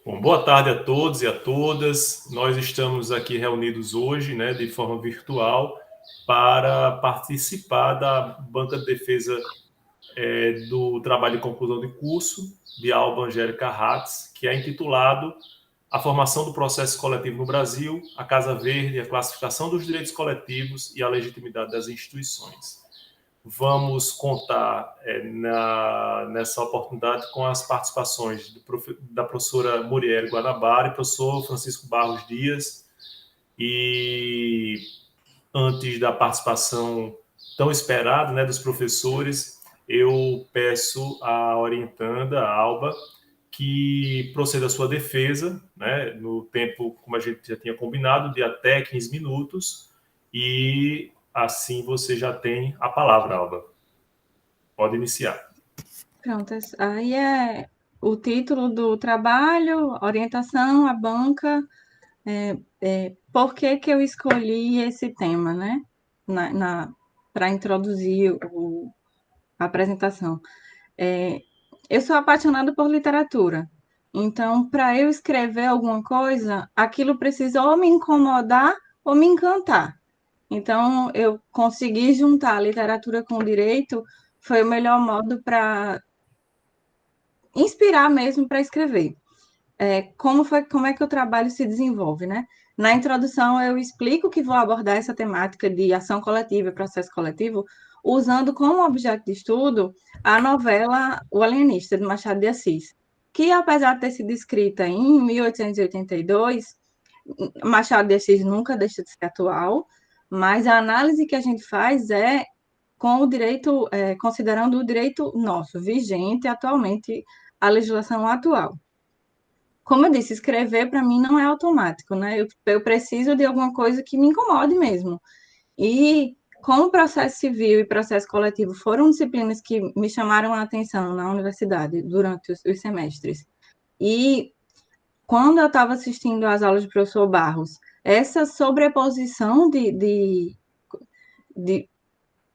Bom, boa tarde a todos e a todas. Nós estamos aqui reunidos hoje, né, de forma virtual, para participar da banca de defesa do trabalho de conclusão de curso de Alba Angélica Hatz, que é intitulado A Formação do Processo Coletivo no Brasil, a Casa Verde, a Classificação dos Direitos Coletivos e a Legitimidade das Instituições. Vamos contar nessa oportunidade com as participações da professora Muriel Guanabara e professor Francisco Barros Dias. E antes da participação tão esperada, né, dos professores, eu peço à orientanda, a Alba, que proceda a sua defesa, né, no tempo, como a gente já tinha combinado, de até 15 minutos, e assim você já tem a palavra, Alba. Pode iniciar. Pronto, aí é o título do trabalho, orientação, a banca, por que que eu escolhi esse tema, né, para introduzir a apresentação. Eu sou apaixonada por literatura, então, para eu escrever alguma coisa, aquilo precisa ou me incomodar ou me encantar. Então, eu consegui juntar a literatura com o direito, foi o melhor modo para inspirar mesmo para escrever. Como é que o trabalho se desenvolve, né? Na introdução, eu explico que vou abordar essa temática de ação coletiva e processo coletivo, usando como objeto de estudo a novela O Alienista, de Machado de Assis, que, apesar de ter sido escrita em 1882, Machado de Assis nunca deixa de ser atual, mas a análise que a gente faz é com o direito, considerando o direito nosso, vigente atualmente, a legislação atual. Como eu disse, escrever para mim não é automático, né? Eu preciso de alguma coisa que me incomode mesmo. E como processo civil e processo coletivo foram disciplinas que me chamaram a atenção na universidade durante os semestres. E quando eu estava assistindo às aulas do professor Barros, essa sobreposição de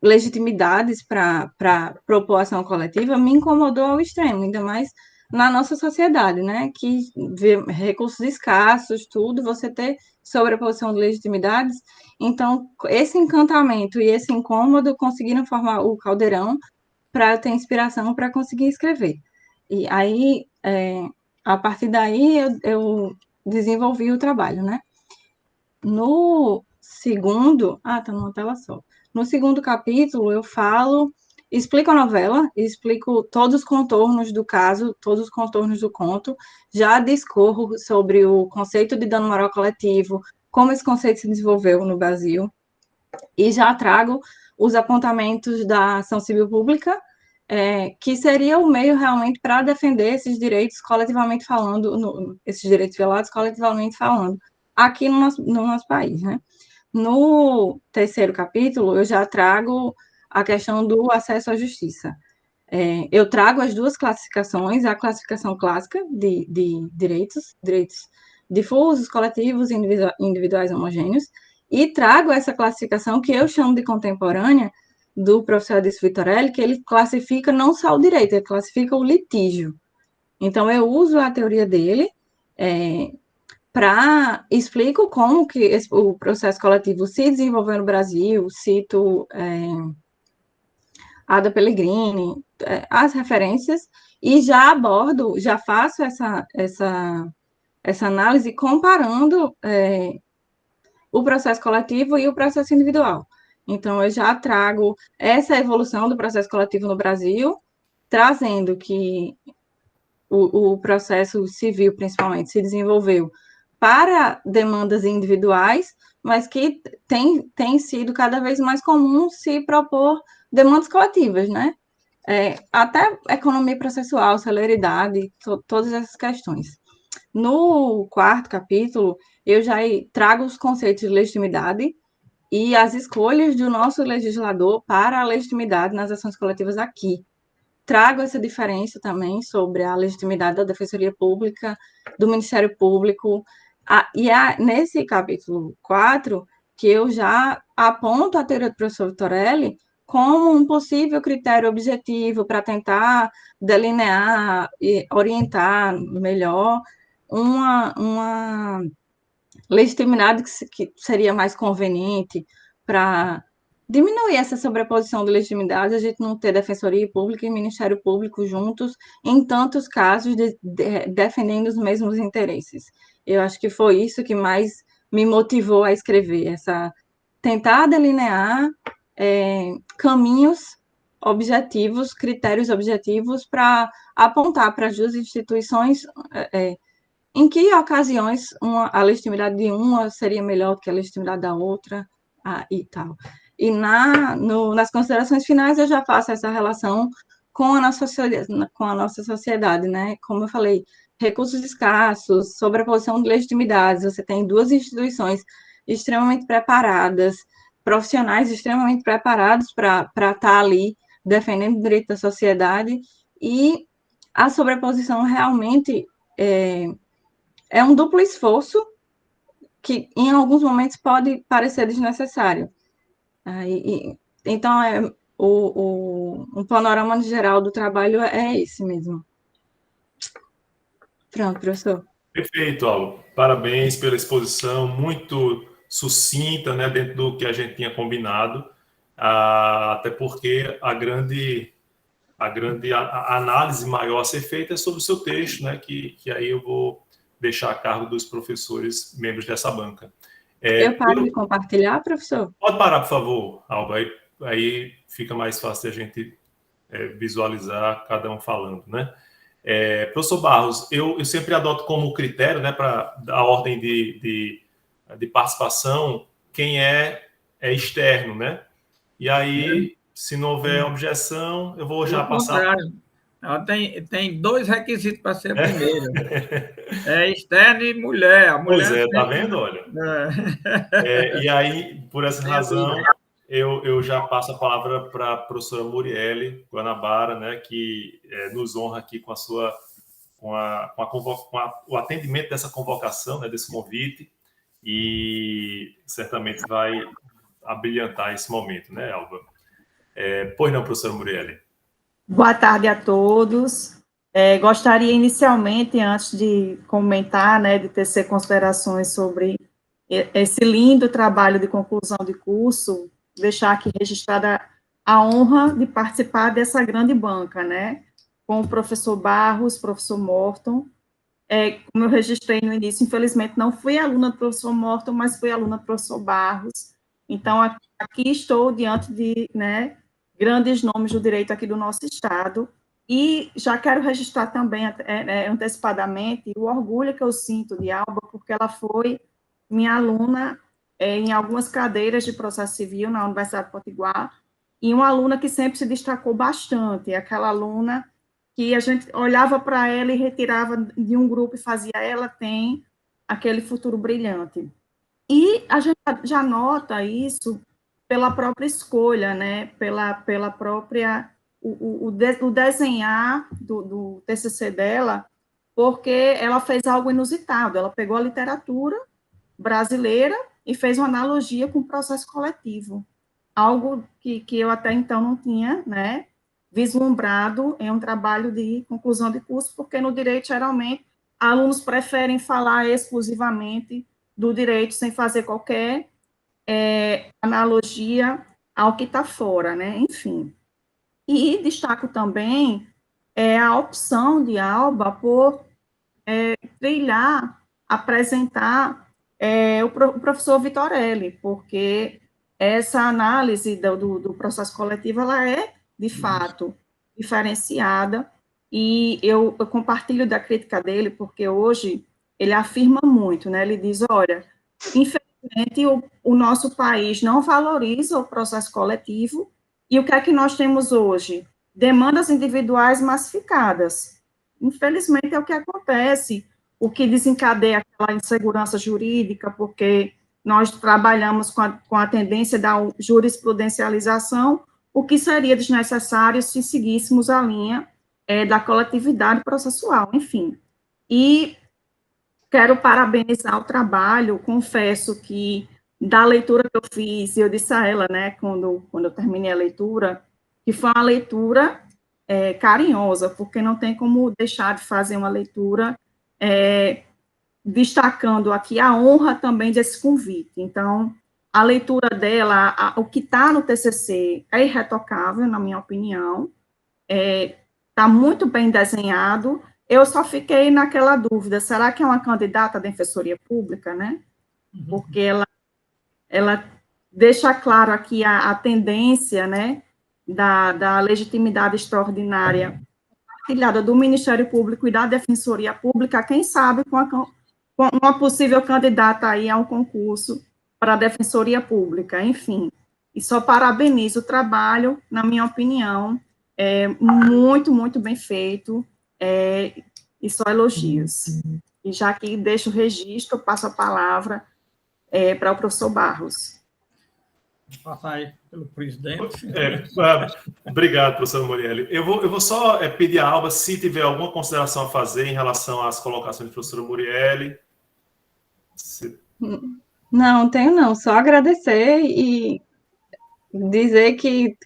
legitimidades para propor ação coletiva me incomodou ao extremo, ainda mais na nossa sociedade, né? Que vê recursos escassos, tudo, você ter sobreposição de legitimidades. Então, esse encantamento e esse incômodo conseguiram formar o caldeirão para ter inspiração para conseguir escrever. E aí, a partir daí, eu desenvolvi o trabalho, né? No segundo, tá numa tela só. No segundo capítulo, explico a novela, explico todos os contornos do caso, todos os contornos do conto, já discorro sobre o conceito de dano moral coletivo, como esse conceito se desenvolveu no Brasil, e já trago os apontamentos da ação civil pública, que seria o meio realmente para defender esses direitos coletivamente falando, esses direitos violados coletivamente falando, aqui no nosso país, né? No terceiro capítulo, eu já trago a questão do acesso à justiça. Eu trago as duas classificações, a classificação clássica de direitos difusos, coletivos e individuais homogêneos, e trago essa classificação que eu chamo de contemporânea, do professor Adilson Vitorelli, que ele classifica não só o direito, ele classifica o litígio. Então, eu uso a teoria dele para explico como que o processo coletivo se desenvolveu no Brasil, cito Ada Pellegrini, as referências, e já abordo, já faço essa análise comparando o processo coletivo e o processo individual. Então, eu já trago essa evolução do processo coletivo no Brasil, trazendo que o processo civil, principalmente, se desenvolveu para demandas individuais, mas que tem sido cada vez mais comum se propor demandas coletivas, né? Até economia processual, celeridade, todas essas questões. No quarto capítulo, eu já trago os conceitos de legitimidade e as escolhas do nosso legislador para a legitimidade nas ações coletivas aqui. Trago essa diferença também sobre a legitimidade da Defensoria Pública, do Ministério Público, nesse capítulo 4, que eu já aponto a teoria do professor Vitorelli como um possível critério objetivo para tentar delinear e orientar melhor uma legitimidade que seria mais conveniente para diminuir essa sobreposição de legitimidade, a gente não ter Defensoria Pública e Ministério Público juntos em tantos casos defendendo os mesmos interesses. Eu acho que foi isso que mais me motivou a escrever, essa tentar delinear caminhos objetivos, critérios objetivos para apontar para as duas instituições em que ocasiões a legitimidade de uma seria melhor do que a legitimidade da outra e tal. E nas considerações finais eu já faço essa relação com a nossa sociedade, né? Como eu falei, recursos escassos, sobreposição de legitimidades, você tem duas instituições extremamente preparadas, profissionais extremamente preparados para estar ali defendendo o direito da sociedade, e a sobreposição realmente é um duplo esforço que, em alguns momentos, pode parecer desnecessário. Então, um panorama geral do trabalho é esse mesmo. Pronto, professor. Perfeito, Alba. Parabéns pela exposição, muito sucinta, né, dentro do que a gente tinha combinado, até porque a análise maior a ser feita é sobre o seu texto, né, que aí eu vou deixar a cargo dos professores, membros dessa banca. Eu paro de compartilhar, professor? Pode parar, por favor, Alba, aí fica mais fácil a gente visualizar cada um falando, né? Professor Barros, eu sempre adoto como critério, né, para a ordem de participação, quem é externo, né? E aí, se não houver objeção, eu vou já passar. Tem dois requisitos para ser primeiro. Externo e mulher. A mulher Pois tá vendo? Olha. E aí, por essa razão, eu já passo a palavra para a professora Murielle Guanabara, né, que nos honra aqui com o atendimento dessa convocação, né, desse convite, e certamente vai abrilhantar esse momento, né, Alba? Pois não, professora Murielle. Boa tarde a todos. Gostaria inicialmente, antes de comentar, né, de tecer considerações sobre esse lindo trabalho de conclusão de curso, deixar aqui registrada a honra de participar dessa grande banca, né, com o professor Barros, professor Morton. Como eu registrei no início, infelizmente não fui aluna do professor Morton, mas fui aluna do professor Barros. Então, aqui estou diante de, né, grandes nomes do direito aqui do nosso estado, e já quero registrar também, antecipadamente, o orgulho que eu sinto de Alba, porque ela foi minha aluna em algumas cadeiras de processo civil na Universidade de Potiguar, e uma aluna que sempre se destacou bastante, aquela aluna que a gente olhava para ela e retirava de um grupo e fazia, ela tem aquele futuro brilhante. E a gente já nota isso pela própria escolha, né, pela própria, o desenhar do TCC dela, porque ela fez algo inusitado, ela pegou a literatura brasileira e fez uma analogia com o processo coletivo, algo que eu até então não tinha, né, vislumbrado em um trabalho de conclusão de curso, porque no direito, geralmente, alunos preferem falar exclusivamente do direito sem fazer qualquer analogia ao que está fora, né? Enfim. E destaco também a opção de Alba por trilhar, apresentar o professor Vitorelli, porque essa análise do processo coletivo, ela é, de fato, diferenciada, e eu compartilho da crítica dele, porque hoje ele afirma muito, né? Ele diz, olha, infelizmente, o nosso país não valoriza o processo coletivo, e o que é que nós temos hoje? Demandas individuais massificadas. Infelizmente, é o que acontece, o que desencadeia aquela insegurança jurídica, porque nós trabalhamos com a tendência da jurisprudencialização, o que seria desnecessário se seguíssemos a linha da coletividade processual, enfim. E quero parabenizar o trabalho, confesso que da leitura que eu fiz, eu disse a ela, né, quando eu terminei a leitura, que foi uma leitura carinhosa, porque não tem como deixar de fazer uma leitura destacando aqui a honra também desse convite. Então, a leitura dela, o que está no TCC é irretocável, na minha opinião, está muito bem desenhado. Eu só fiquei naquela dúvida, será que é uma candidata à defensoria pública, né? Porque ela deixa claro aqui a tendência, né, da legitimidade extraordinária partilhada do Ministério Público e da Defensoria Pública, quem sabe com uma possível candidata aí a um concurso para a Defensoria Pública, enfim. E só parabenizo o trabalho, na minha opinião, muito, muito bem feito, e só elogios. E já que deixo o registro, passo a palavra para o professor Barros. Passar aí pelo presidente. Obrigado, professor Muriel. Eu vou só pedir a Alba se tiver alguma consideração a fazer em relação às colocações do professor Muriel. Não, tenho não. Só agradecer e dizer que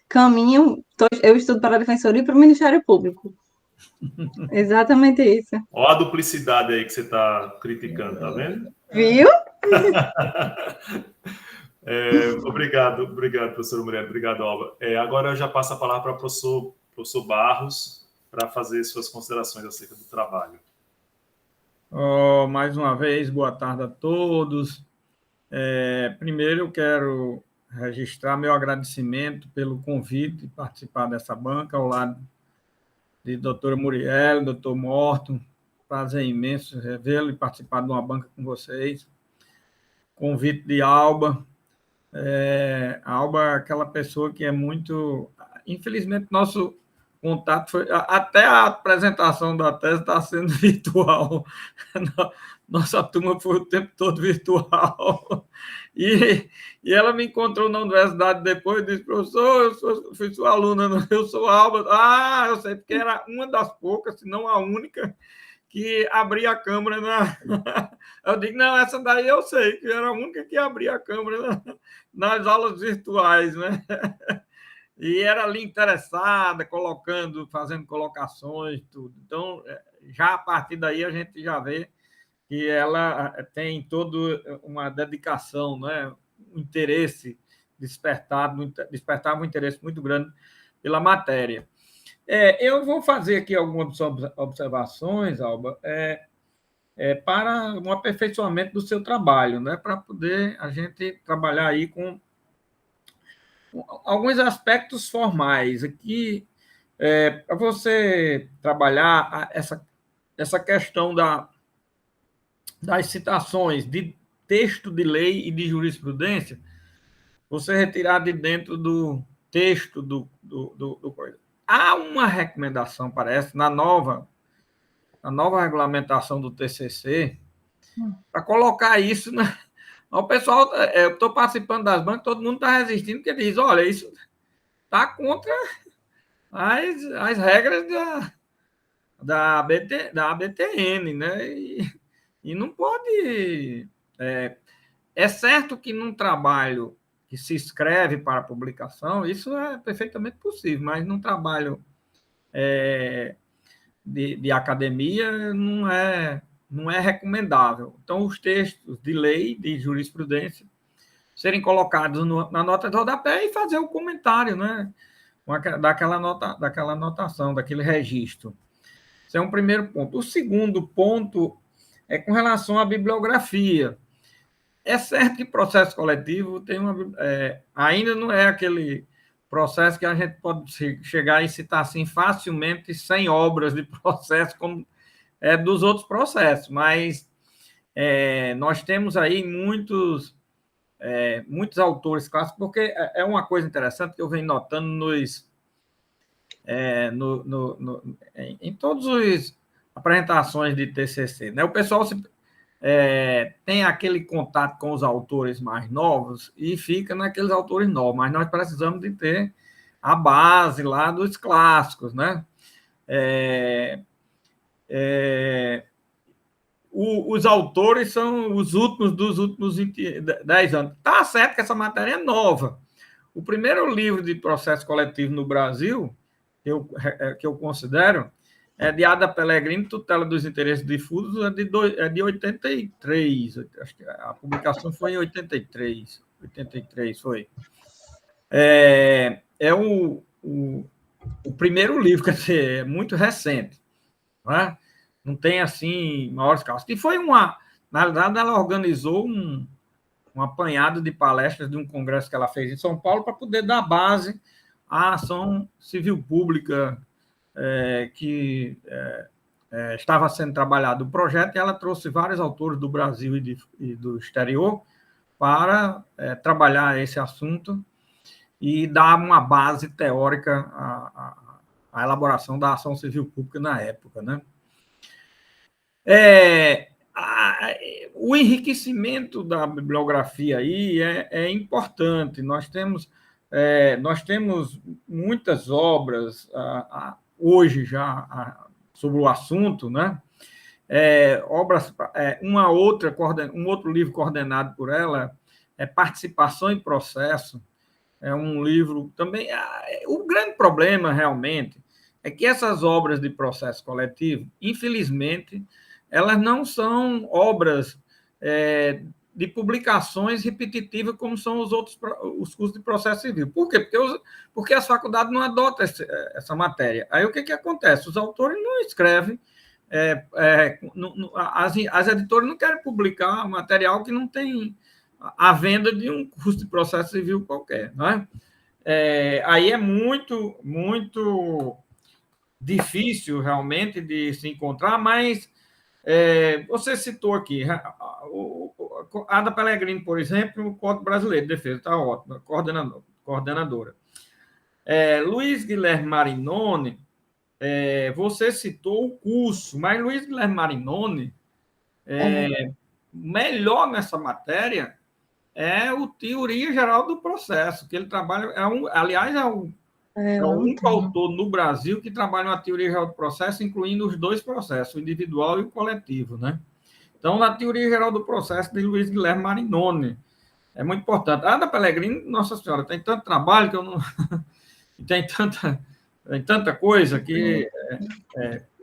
eu estudo para a Defensoria e para o Ministério Público. Exatamente isso. Olha a duplicidade aí que você está criticando, tá vendo? Viu? Obrigado, professor Muriel. Obrigado, Alba. Agora eu já passo a palavra para o professor Barros para fazer suas considerações acerca do trabalho. Mais uma vez, boa tarde a todos. Primeiro, eu quero registrar meu agradecimento pelo convite de participar dessa banca, ao lado de doutora Muriel, doutor Morton. Prazer imenso revê-lo e participar de uma banca com vocês. Convite de Alba. A Alba é aquela pessoa que é muito... Infelizmente, nosso contato foi... Até a apresentação da tese está sendo virtual. Nossa turma foi o tempo todo virtual. E ela me encontrou na universidade depois e disse, professor, eu fui sua aluna, eu sou Alba. Eu sei, porque era uma das poucas, se não a única, que abria a câmera Eu digo, não, essa daí eu sei, que era a única que abria a câmera nas aulas virtuais, né? E era ali interessada, fazendo colocações, tudo. Então, já a partir daí a gente já vê que ela tem toda uma dedicação, né? Um interesse, despertava um interesse muito grande pela matéria. Eu vou fazer aqui algumas observações, Alba, para um aperfeiçoamento do seu trabalho, né? Para poder a gente trabalhar aí com alguns aspectos formais. Aqui, para você trabalhar essa questão das citações de texto de lei e de jurisprudência, você retirar de dentro do texto do coisa. Há uma recomendação, parece, na nova regulamentação do TCC, para colocar isso o pessoal, eu estou participando das bancas, todo mundo está resistindo, porque diz, olha, isso está contra as regras da ABTN, né? E não pode... É certo que num trabalho que se escreve para publicação, isso é perfeitamente possível, mas num trabalho de academia não é recomendável. Então, os textos de lei, de jurisprudência, serem colocados na nota de rodapé e fazer o comentário, né? Daquela anotação, daquele registro. Esse é um primeiro ponto. O segundo ponto é com relação à bibliografia. É certo que processo coletivo tem ainda não é aquele processo que a gente pode chegar e citar assim facilmente 100 obras de processo como dos outros processos, mas nós temos aí muitos autores clássicos, porque é uma coisa interessante que eu venho notando em todas as apresentações de TCC, né? O pessoal tem aquele contato com os autores mais novos e fica naqueles autores novos, mas nós precisamos de ter a base lá dos clássicos, né? Os autores são os últimos dos últimos 10 anos. Está certo que essa matéria é nova. O primeiro livro de processo coletivo no Brasil, que eu considero, é de Ada Pellegrini, Tutela dos Interesses Difusos, é de 83. Acho que a publicação foi em 83. 83 foi. É o primeiro livro, quer dizer, é muito recente. Não tem, assim, maiores casos. E foi na verdade, ela organizou um apanhado de palestras de um congresso que ela fez em São Paulo para poder dar base à ação civil pública que estava sendo trabalhado o projeto, e ela trouxe vários autores do Brasil e do exterior para trabalhar esse assunto e dar uma base teórica à elaboração da ação civil pública na época, né? O enriquecimento da bibliografia aí é importante. Nós temos muitas obras hoje já sobre o assunto, né? Um outro livro coordenado por ela é Participação em Processo. É um livro também. O grande problema, realmente, é que essas obras de processo coletivo, infelizmente, elas não são obras de publicações repetitivas como são os cursos de processo civil. Por quê? Porque as faculdades não adotam essa matéria. Aí o que acontece? Os autores não escrevem, as editoras não querem publicar material que não tem a venda de um curso de processo civil qualquer, não é? Aí é muito, muito difícil realmente de se encontrar, mas você citou aqui a Ada Pellegrini, por exemplo, o Código Brasileiro de Defesa, está ótimo, coordenadora. Luiz Guilherme Marinoni, você citou o curso, mas Luiz Guilherme Marinoni, melhor nessa matéria é o Teoria Geral do Processo, que ele trabalha, aliás, é o único autor no Brasil que trabalha na Teoria Geral do Processo, incluindo os dois processos, o individual e o coletivo, né? Então, na Teoria Geral do Processo, de Luiz Guilherme Marinoni, é muito importante. A Ada Pellegrini, Nossa Senhora, tem tanto trabalho que eu não... tem tanta coisa que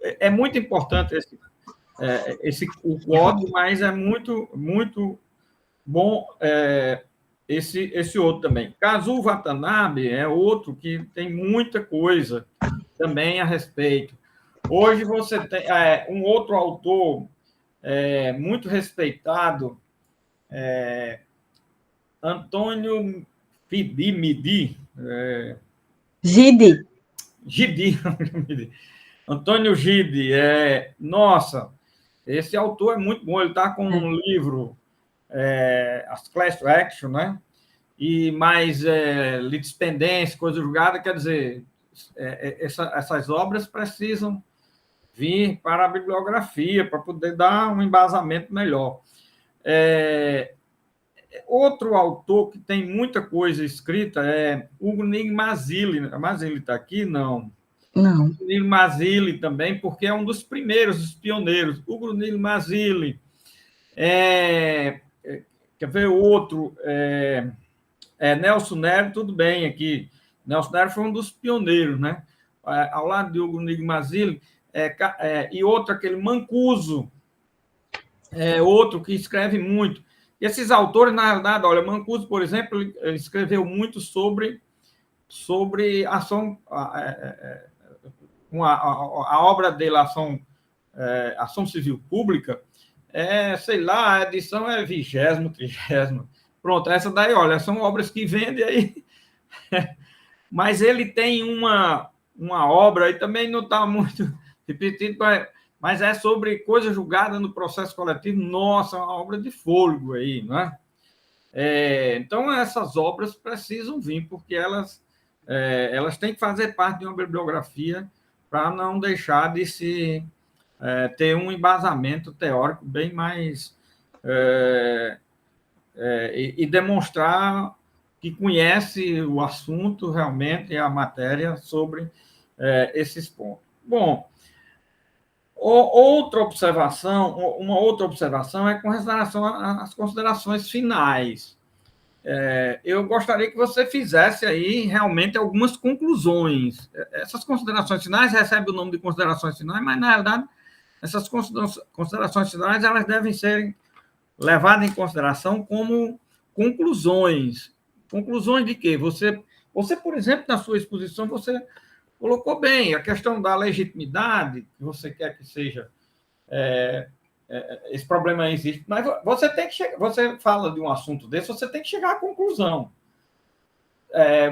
é muito importante o código, mas é muito, muito bom esse outro também. Kazuo Watanabe é outro que tem muita coisa também a respeito. Hoje você tem um outro autor muito respeitado, Antônio Gidi. Antônio Gidi. Nossa, esse autor é muito bom. Ele está com um livro, as Class Action, né? E mais litispendência, coisa julgada, quer dizer, essas obras precisam vir para a bibliografia, para poder dar um embasamento melhor. Outro autor que tem muita coisa escrita é Hugo Nigro Mazzilli. Mazzilli está aqui? Não. Não. Nigro Mazzilli também, porque é um dos primeiros, os pioneiros. Hugo Nigro Mazzilli. Quer ver outro? Nelson Neri, tudo bem aqui. Nelson Neri foi um dos pioneiros, né? Ao lado de Hugo Nigro Mazzilli, e outro, aquele Mancuso, outro que escreve muito. Esses autores, na verdade, olha, Mancuso, por exemplo, ele escreveu muito sobre ação, a obra dele, Ação Civil Pública, sei lá, a edição é 20ª, 30ª. Pronto, essa daí, olha, são obras que vendem aí. Mas ele tem uma obra, aí também não está muito repetido, mas é sobre coisa julgada no processo coletivo. Nossa, uma obra de fôlego aí, não é? Então, essas obras precisam vir, porque elas têm que fazer parte de uma bibliografia para não deixar de se ter um embasamento teórico bem mais... e demonstrar que conhece o assunto realmente, a matéria sobre esses pontos. Bom, uma outra observação é com relação às considerações finais. eu gostaria que você fizesse aí realmente algumas conclusões. Essas considerações finais recebem o nome de considerações finais, mas, na realidade, essas considerações finais elas devem ser levadas em consideração como conclusões. Conclusões de quê? Você, por exemplo, na sua exposição, você colocou bem a questão da legitimidade, que você quer que seja... esse problema existe, mas você tem que chegar, você fala de um assunto desse, você tem que chegar à conclusão.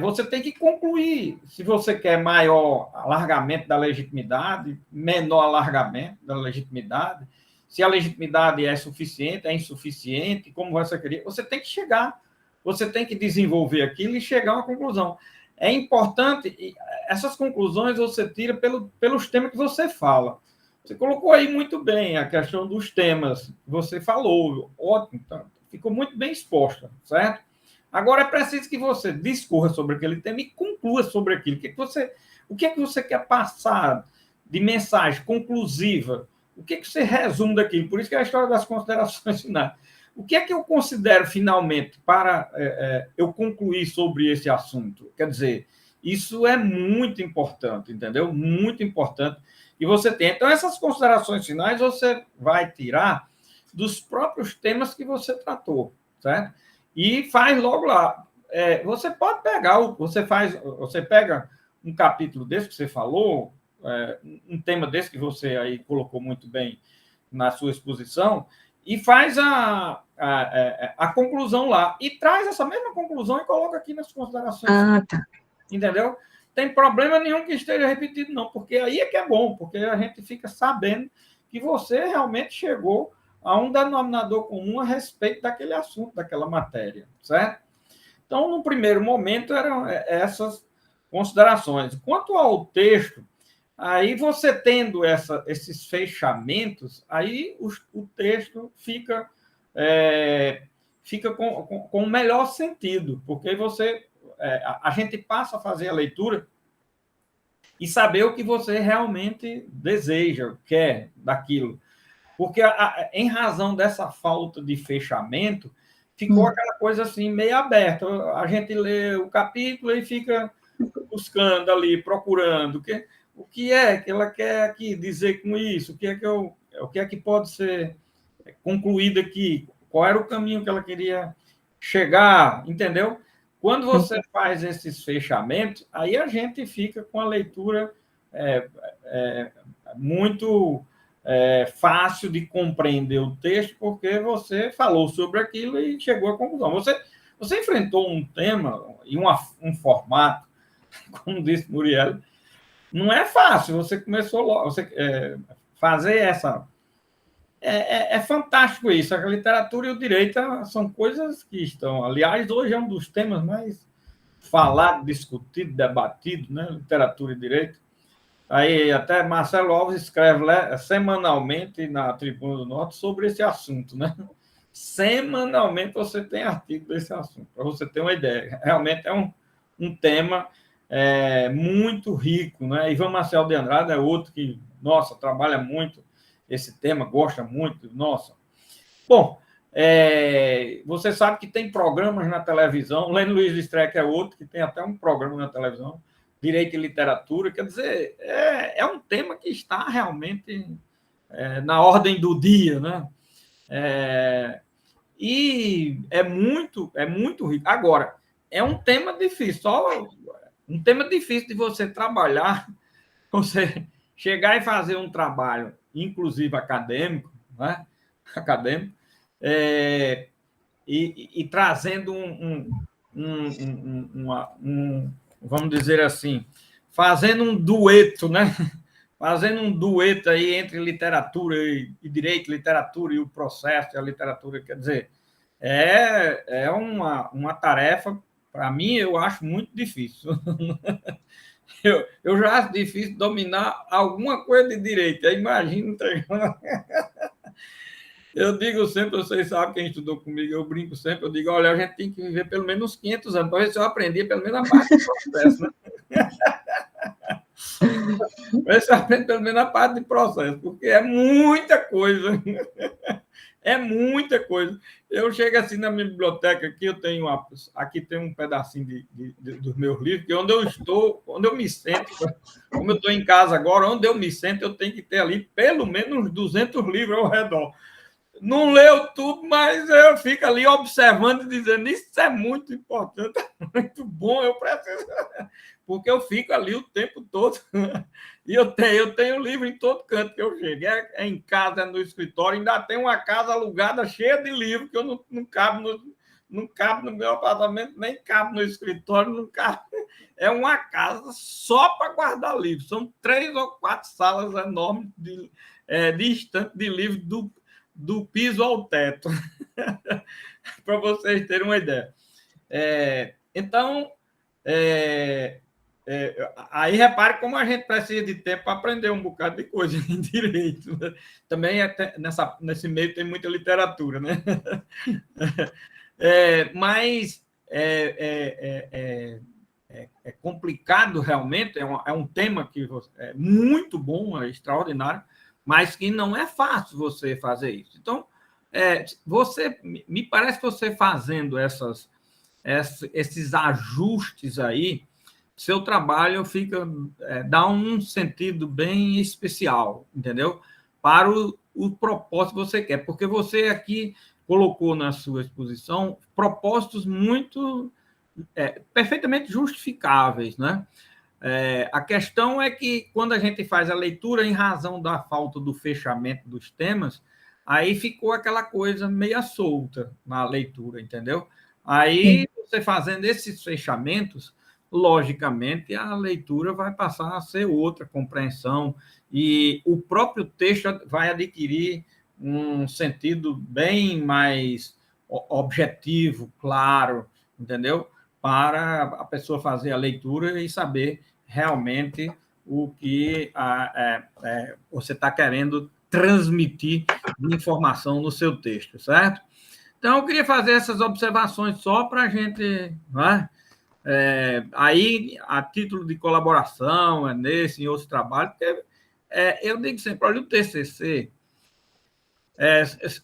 Você tem que concluir se você quer maior alargamento da legitimidade, menor alargamento da legitimidade, se a legitimidade é suficiente, é insuficiente, como você queria. Você tem que chegar, você tem que desenvolver aquilo e chegar a uma conclusão. É importante, essas conclusões você tira pelos temas que você fala. Você colocou aí muito bem a questão dos temas que você falou, ótimo, tá? Ficou muito bem exposta, certo? Agora é preciso que você discorra sobre aquele tema e conclua sobre aquilo. O que é que você quer passar de mensagem conclusiva? O que é que você resume daquilo? Por isso que é a história das considerações finais. O que é que eu considero finalmente para eu concluir sobre esse assunto? Quer dizer, isso é muito importante, entendeu? Muito importante. E você tem. Então, essas considerações finais você vai tirar dos próprios temas que você tratou, certo? E faz logo lá. Você pode pegar, você pega um capítulo desse que você falou, um tema desse que você aí colocou muito bem na sua exposição, e faz a conclusão lá. E traz essa mesma conclusão e coloca aqui nas considerações. Tá. Entendeu? Tem problema nenhum que esteja repetido, não, porque aí é que é bom, porque a gente fica sabendo que você realmente chegou a um denominador comum a respeito daquele assunto, daquela matéria, certo? Então, no primeiro momento, eram essas considerações. Quanto ao texto, aí você tendo esses fechamentos, aí o texto fica com o melhor sentido, porque a gente passa a fazer a leitura e saber o que você realmente deseja, quer daquilo. Porque, em razão dessa falta de fechamento, ficou aquela coisa assim, meio aberta. A gente lê o capítulo e fica buscando ali, procurando. O que é que ela quer aqui dizer com isso? O que é que pode ser concluído aqui? Qual era o caminho que ela queria chegar? Entendeu? Quando você faz esses fechamentos, aí a gente fica com a leitura muito fácil de compreender o texto, porque você falou sobre aquilo e chegou à conclusão. Você enfrentou um tema e um formato, como disse Muriel, não é fácil. Você começou logo, fazer essa... É fantástico isso. A literatura e o direito são coisas que estão... Aliás, hoje é um dos temas mais falado, discutido, debatido, né? Literatura e direito. Aí até Marcelo Alves escreve semanalmente na Tribuna do Norte sobre esse assunto, né? Semanalmente você tem artigo desse assunto, para você ter uma ideia. Realmente é um tema muito rico, né? Ivan Marcel de Andrade é outro que, nossa, trabalha muito esse tema, gosta muito, nossa. Bom, você sabe que tem programas na televisão, Lênin Luiz Streck é outro que tem até um programa na televisão, Direito e Literatura, quer dizer, é um tema que está realmente na ordem do dia, né? E é muito rico. Agora, é um tema difícil, um tema difícil de você trabalhar, você chegar e fazer um trabalho, inclusive acadêmico, né? Acadêmico, e trazendo vamos dizer assim, fazendo um dueto, né? Fazendo um dueto aí entre literatura e direito, literatura e o processo, a literatura, quer dizer, é uma tarefa, para mim, eu acho muito difícil. Eu já acho difícil dominar alguma coisa de direito, aí imagino... Eu digo sempre, vocês sabem, quem estudou comigo, eu brinco sempre, eu digo, olha, a gente tem que viver pelo menos 500 anos, para ver se eu aprendi pelo menos a parte do processo, né? Para ver se eu aprendo pelo menos a parte do processo, porque é muita coisa. É muita coisa. Eu chego assim na minha biblioteca aqui, aqui tem um pedacinho dos meus livros, que onde eu estou, onde eu me sento, como eu estou em casa agora, onde eu me sento, eu tenho que ter ali pelo menos uns 200 livros ao redor. Não leu tudo, mas eu fico ali observando e dizendo, isso é muito importante, é muito bom, eu preciso... Porque eu fico ali o tempo todo. E eu tenho livro em todo canto que eu chego. É em casa, é no escritório, ainda tem uma casa alugada cheia de livros que eu não cabo no meu apartamento, nem cabo no escritório, não cabo. É uma casa só para guardar livros. São 3 ou 4 salas enormes de estante de livros do piso ao teto. Para vocês terem uma ideia. Então, aí repare como a gente precisa de tempo para aprender um bocado de coisa em direito. Né? Também nesse meio tem muita literatura, né? Mas é complicado realmente, é um tema que é muito bom, é extraordinário, mas que não é fácil você fazer isso. Então, me parece que você fazendo esses ajustes aí, seu trabalho dá um sentido bem especial, entendeu? Para o propósito que você quer, porque você aqui colocou na sua exposição propósitos muito perfeitamente justificáveis, né? A questão é que quando a gente faz a leitura em razão da falta do fechamento dos temas, aí ficou aquela coisa meia solta na leitura, entendeu? Aí, você fazendo esses fechamentos, logicamente, a leitura vai passar a ser outra compreensão e o próprio texto vai adquirir um sentido bem mais objetivo, claro, entendeu? Para a pessoa fazer a leitura e saber realmente o que você está querendo transmitir de informação no seu texto, certo? Então, eu queria fazer essas observações só para a gente... Né? Aí, a título de colaboração, nesse e outros trabalhos, porque, eu digo sempre, olha, o TCC,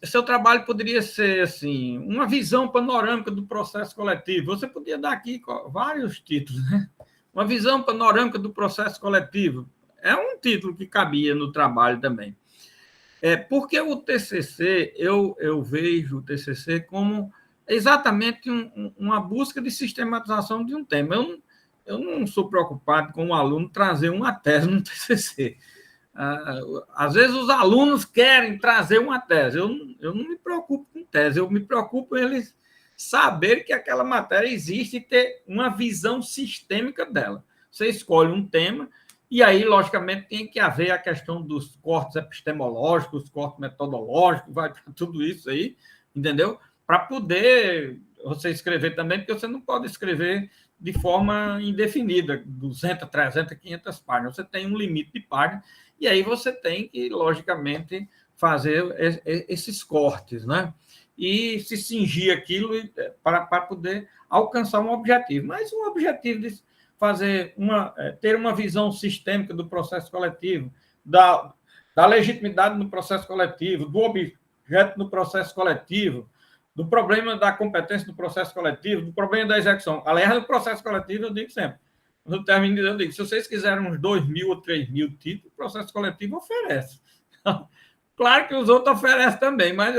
seu trabalho poderia ser assim, uma visão panorâmica do processo coletivo. Você podia dar aqui vários títulos, né? Uma visão panorâmica do processo coletivo. É um título que cabia no trabalho também. Porque o TCC, eu vejo o TCC como exatamente uma busca de sistematização de um tema. Eu não sou preocupado com o aluno trazer uma tese no TCC. Às vezes os alunos querem trazer uma tese. Eu não me preocupo com tese, eu me preocupo em eles saberem que aquela matéria existe e ter uma visão sistêmica dela. Você escolhe um tema e aí, logicamente, tem que haver a questão dos cortes epistemológicos, os cortes metodológicos, vai para tudo isso aí, entendeu? Para poder você escrever também, porque você não pode escrever de forma indefinida, 200, 300, 500 páginas. Você tem um limite de páginas e aí você tem que, logicamente, fazer esses cortes, né? E se cingir aquilo para poder alcançar um objetivo. Mas um objetivo de ter uma visão sistêmica do processo coletivo, da legitimidade no processo coletivo, do objeto no processo coletivo, do problema da competência no processo coletivo, do problema da execução. Aliás, no processo coletivo, eu digo sempre, quando eu termino, eu digo, se vocês quiserem uns 2.000 ou 3.000 títulos, o processo coletivo oferece. Claro que os outros oferecem também, mas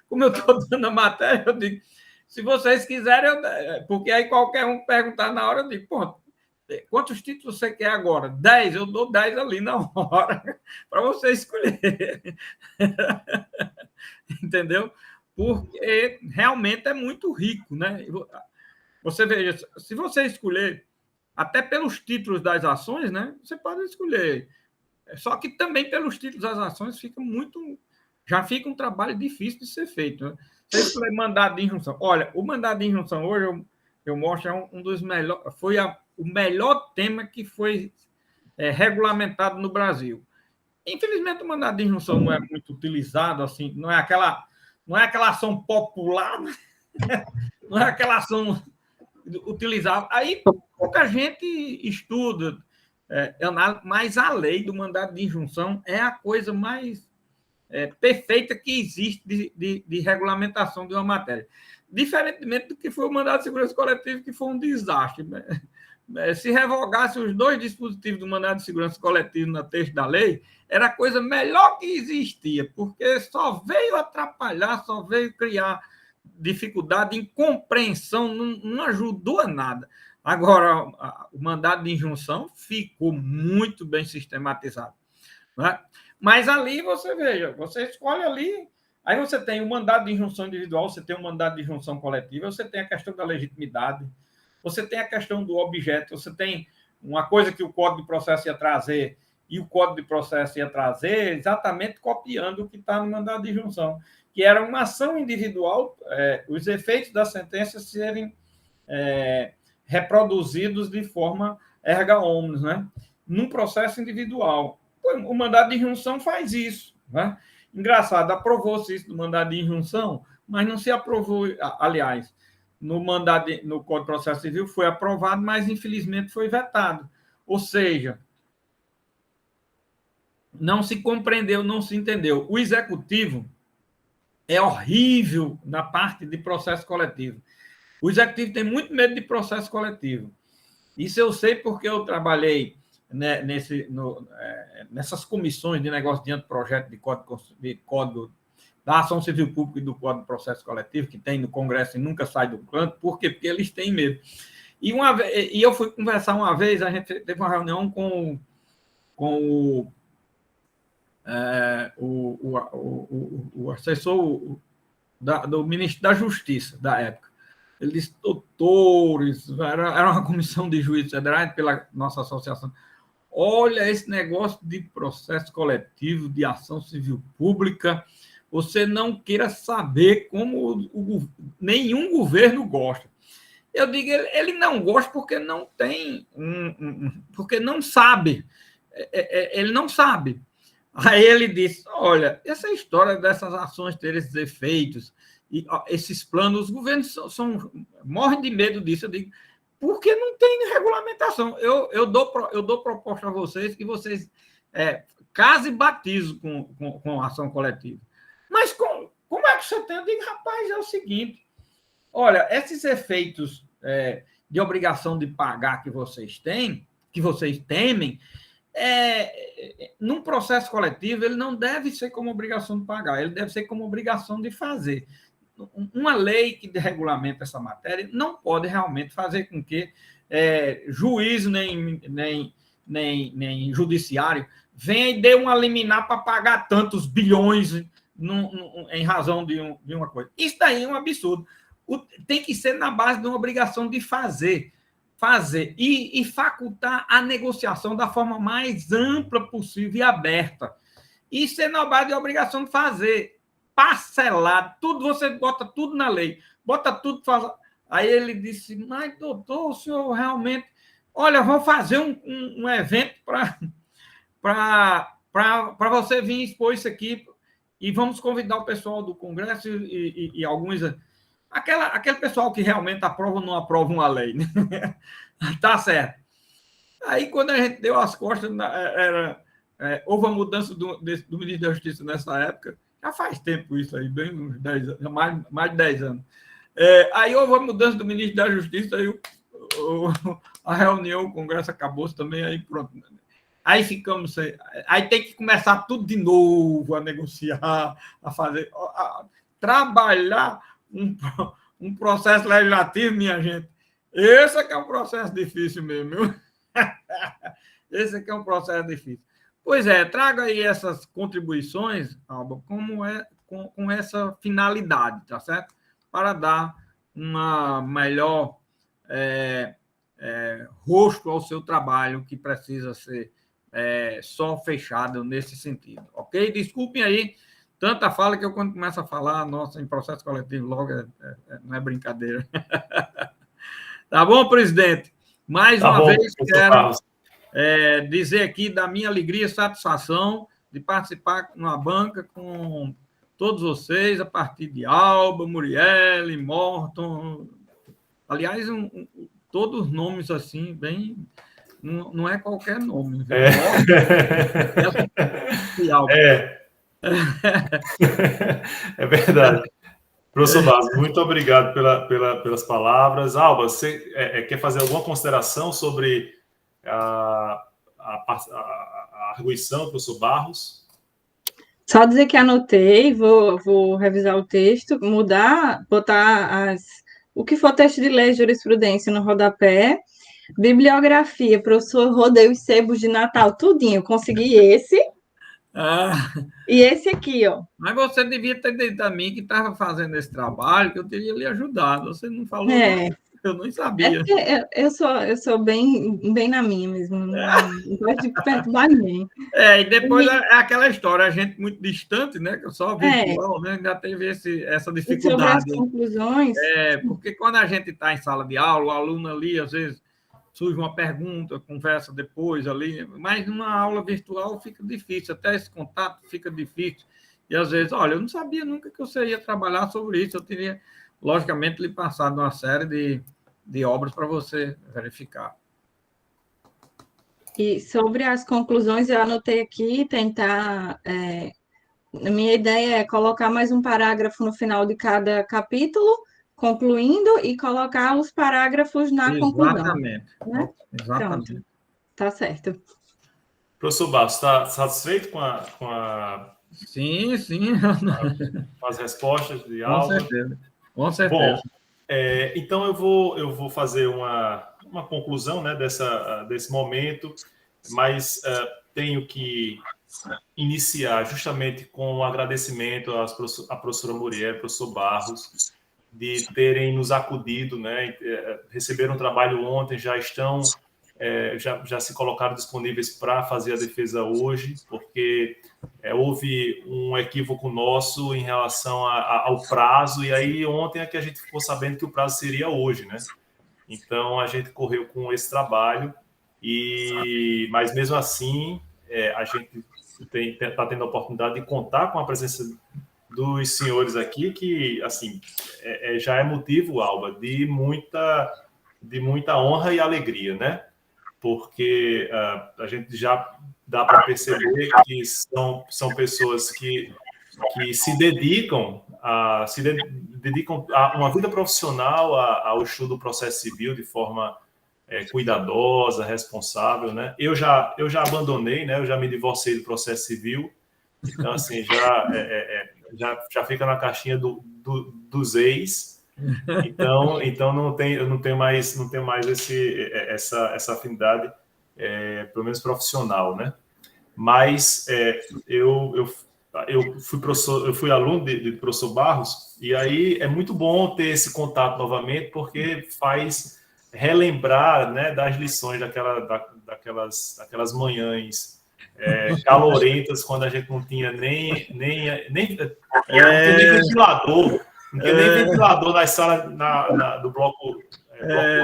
como eu estou dando a matéria, eu digo, se vocês quiserem, porque aí qualquer um perguntar na hora, eu digo, pô, quantos títulos você quer agora? 10, eu dou 10 ali na hora, para você escolher. Entendeu? Porque realmente é muito rico, né? Você veja, se você escolher, até pelos títulos das ações, né? Você pode escolher. Só que também pelos títulos das ações já fica um trabalho difícil de ser feito, né? Você escolher mandado de injunção. Olha, o mandado de injunção hoje eu mostro um dos melhores, foi o melhor tema que foi regulamentado no Brasil. Infelizmente, o mandado de injunção não é muito utilizado, assim, não é aquela ação popular, né? Não é aquela ação utilizável. Aí pouca gente estuda, mas a lei do mandado de injunção é a coisa mais perfeita que existe de regulamentação de uma matéria. Diferentemente do que foi o mandado de segurança coletiva, que foi um desastre. Se revogasse os 2 dispositivos do mandado de segurança coletiva no texto da lei, era a coisa melhor que existia, porque só veio atrapalhar, só veio criar dificuldade em compreensão, não ajudou a nada. Agora, o mandado de injunção ficou muito bem sistematizado. Né? Mas ali você veja, você escolhe ali, aí você tem o mandado de injunção individual, você tem o mandado de injunção coletiva, você tem a questão da legitimidade, você tem a questão do objeto, você tem uma coisa que o Código de Processo ia trazer, e o Código de Processo ia trazer exatamente copiando o que está no mandado de injunção, que era uma ação individual, os efeitos da sentença serem reproduzidos de forma erga omnes, né? Num processo individual. O mandado de injunção faz isso. Né? Engraçado, aprovou-se isso do mandado de injunção, mas não se aprovou, aliás, no Código de Processo Civil foi aprovado, mas infelizmente foi vetado. Ou seja, não se compreendeu, não se entendeu. O executivo é horrível na parte de processo coletivo. O executivo tem muito medo de processo coletivo. Isso eu sei porque eu trabalhei nessas comissões de negócio de anteprojeto de código da ação civil pública e do Código de Processo Coletivo, que tem no Congresso e nunca sai do canto. Por quê? Porque eles têm medo. E eu fui conversar uma vez, a gente teve uma reunião com o assessor do ministro da Justiça da época. Ele disse, doutores, era uma comissão de juízes federais pela nossa associação. Olha esse negócio de processo coletivo, de ação civil pública, você não queira saber como nenhum governo gosta. Eu digo, ele não gosta porque não tem, porque não sabe. Ele não sabe. Aí ele disse, olha, essa história dessas ações ter esses efeitos, e esses planos, os governos morrem de medo disso. Eu digo, porque não tem regulamentação. Eu dou proposta a vocês que vocês case e batizo com ação coletiva. Mas como é que você tem? Eu digo, rapaz, é o seguinte, olha, esses efeitos de obrigação de pagar que vocês têm, que vocês temem, num processo coletivo, ele não deve ser como obrigação de pagar, ele deve ser como obrigação de fazer. Uma lei que regulamenta essa matéria não pode realmente fazer com que juiz nem judiciário venha e dê uma liminar para pagar tantos bilhões em razão de uma coisa. Isso daí é um absurdo. Tem que ser na base de uma obrigação de fazer e facultar a negociação da forma mais ampla possível e aberta. E ser na base de obrigação de fazer, parcelado, tudo, você bota tudo na lei, bota tudo. Aí ele disse, mas doutor, o senhor realmente... Olha, vou fazer um evento para você vir expor isso aqui e vamos convidar o pessoal do Congresso e alguns... Aquele pessoal que realmente aprova ou não aprova uma lei, né? Tá certo. Aí, quando a gente deu as costas, houve a mudança do ministro da Justiça nessa época, já faz tempo isso aí, bem uns 10 anos, mais de 10 anos. Aí houve a mudança do ministro da Justiça, aí a reunião, o Congresso acabou-se também, aí pronto. Aí ficamos... Aí tem que começar tudo de novo, a negociar, a fazer... trabalhar um processo legislativo, minha gente. Esse aqui é um processo difícil mesmo, viu? Esse aqui é um processo difícil. Pois traga aí essas contribuições, Alba, com essa finalidade, tá certo? Para dar uma melhor rosto ao seu trabalho, que precisa ser só fechado nesse sentido, ok? Desculpem aí tanta fala que eu, quando começo a falar, nossa, em processo coletivo, logo não é brincadeira. Tá bom, presidente? Mais uma vez, quero dizer aqui da minha alegria e satisfação de participar numa banca com todos vocês, a partir de Alba, Murielle, Morton. Aliás, todos os nomes assim, bem... Não é qualquer nome. É verdade. Professor Barros, muito obrigado pelas palavras. Alba, você quer fazer alguma consideração sobre a arguição do professor Barros? Só dizer que anotei, vou revisar o texto, mudar, botar o que for texto de lei, jurisprudência no rodapé, bibliografia, professor Rodei os sebos de Natal, tudinho, consegui esse, e esse aqui, ó. Mas você devia ter dito a mim que estava fazendo esse trabalho, que eu teria lhe ajudado. Você não falou nada, eu não sabia. Eu sou bem na minha mesmo, não gosto de perturbar ninguém. E depois é aquela história, a gente muito distante, né? Só virtual, né? Ainda teve essa dificuldade. E sobre as conclusões... Porque quando a gente está em sala de aula, o aluno ali, às vezes, surge uma pergunta, conversa depois ali, mas numa aula virtual fica difícil, até esse contato fica difícil. E às vezes, olha, eu não sabia nunca que você ia trabalhar sobre isso, eu teria, logicamente, lhe passado uma série de obras para você verificar. E sobre as conclusões, eu anotei aqui, tentar... A minha ideia é colocar mais um parágrafo no final de cada capítulo, concluindo, e colocar os parágrafos na conclusão. Exatamente. Né? Exatamente. Pronto. Tá certo. Professor Barros, está satisfeito com a... Sim. Com as respostas de Alba? Com certeza. Bom, então eu vou fazer uma conclusão, né, desse momento, mas tenho que iniciar justamente com um agradecimento à professora Muriel e ao professor Barros de terem nos acudido, né, receberam um trabalho ontem, já estão... já se colocaram disponíveis para fazer a defesa hoje, porque houve um equívoco nosso em relação ao prazo, e aí ontem é que a gente ficou sabendo que o prazo seria hoje, né? Então, a gente correu com esse trabalho, mas mesmo assim, a gente está tendo a oportunidade de contar com a presença dos senhores aqui, que, assim, já é motivo, Alba, de muita honra e alegria, né? Porque a gente já dá para perceber que são pessoas que se dedicam a uma vida profissional ao estudo do processo civil de forma cuidadosa, responsável, né? Eu já abandonei, né? Eu já me divorciei do processo civil, então assim já fica na caixinha dos ex. Então eu não tenho mais essa afinidade, pelo menos profissional, né? Mas eu fui aluno de professor Barros, e aí é muito bom ter esse contato novamente, porque faz relembrar, né, das lições daquelas manhãs calorentas, quando a gente não tinha nem ventilador. Não tem nem ventilador nas salas do bloco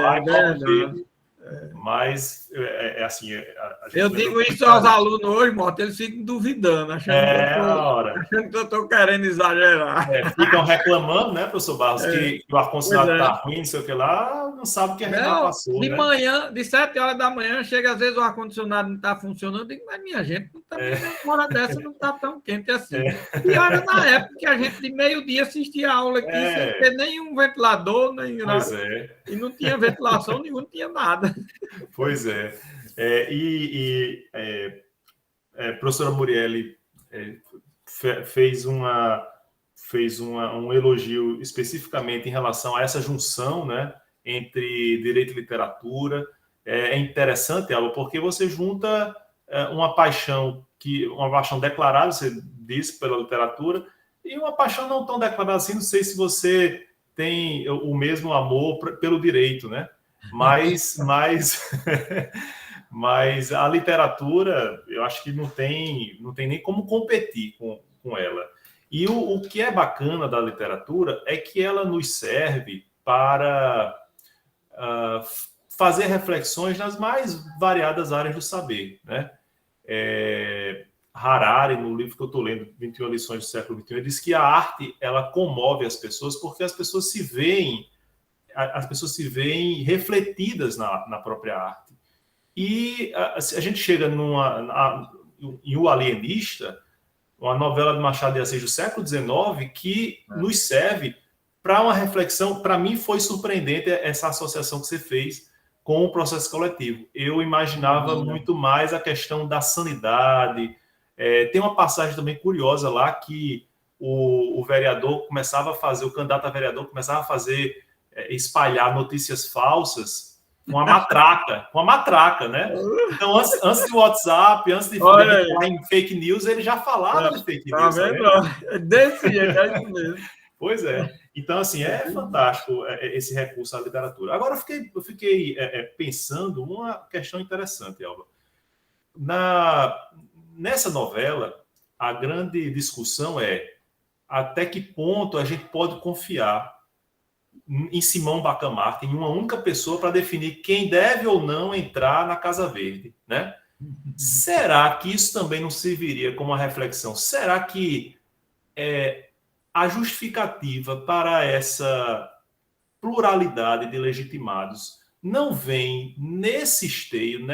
A e bloco B. Mas, assim... eu digo isso aos alunos hoje, Mota, eles ficam duvidando, achando que eu estou querendo exagerar. Ficam reclamando, né, professor Barros, que o ar-condicionado está ruim, não sei o que lá, não sabe o que a gente já passou, de né? manhã, de 7 horas da manhã, chega às vezes o ar-condicionado não está funcionando, eu digo, mas minha gente, não tá uma hora dessa não está tão quente assim. E era na época que a gente de meio-dia assistia a aula aqui sem ter nenhum ventilador, nem nada. E não tinha ventilação nenhuma, não tinha nada. Pois é. Professora Muriel fez um elogio especificamente em relação a essa junção, né, entre direito e literatura. É interessante, Alba, porque você junta uma paixão declarada, você disse, pela literatura, e uma paixão não tão declarada assim. Não sei se você tem o mesmo amor pelo direito, né? Mas a literatura, eu acho que não tem nem como competir com ela. E o que é bacana da literatura é que ela nos serve para fazer reflexões nas mais variadas áreas do saber, né? Harari, no livro que eu estou lendo, 21 lições do século XXI, diz que a arte, ela comove as pessoas porque as pessoas se veem refletidas na própria arte. E a gente chega em O Alienista, uma novela de Machado de Assis do século XIX que nos serve para uma reflexão. Para mim foi surpreendente essa associação que você fez com o processo coletivo. Eu imaginava muito mais a questão da sanidade. Tem uma passagem também curiosa lá que o vereador começava a fazer, o candidato a vereador começava a fazer, espalhar notícias falsas com a matraca, né? Então, antes do WhatsApp, antes de falar em fake news, ele já falava de fake news. Tá vendo? Desse jeito, é isso mesmo. Pois é. Então, assim, é fantástico esse recurso à literatura. Agora, eu fiquei pensando uma questão interessante, Elba. Nessa novela, a grande discussão é até que ponto a gente pode confiar em Simão Bacamarte, em uma única pessoa, para definir quem deve ou não entrar na Casa Verde, né? Será que isso também não serviria como uma reflexão? Será que a justificativa para essa pluralidade de legitimados não vem nesse esteio,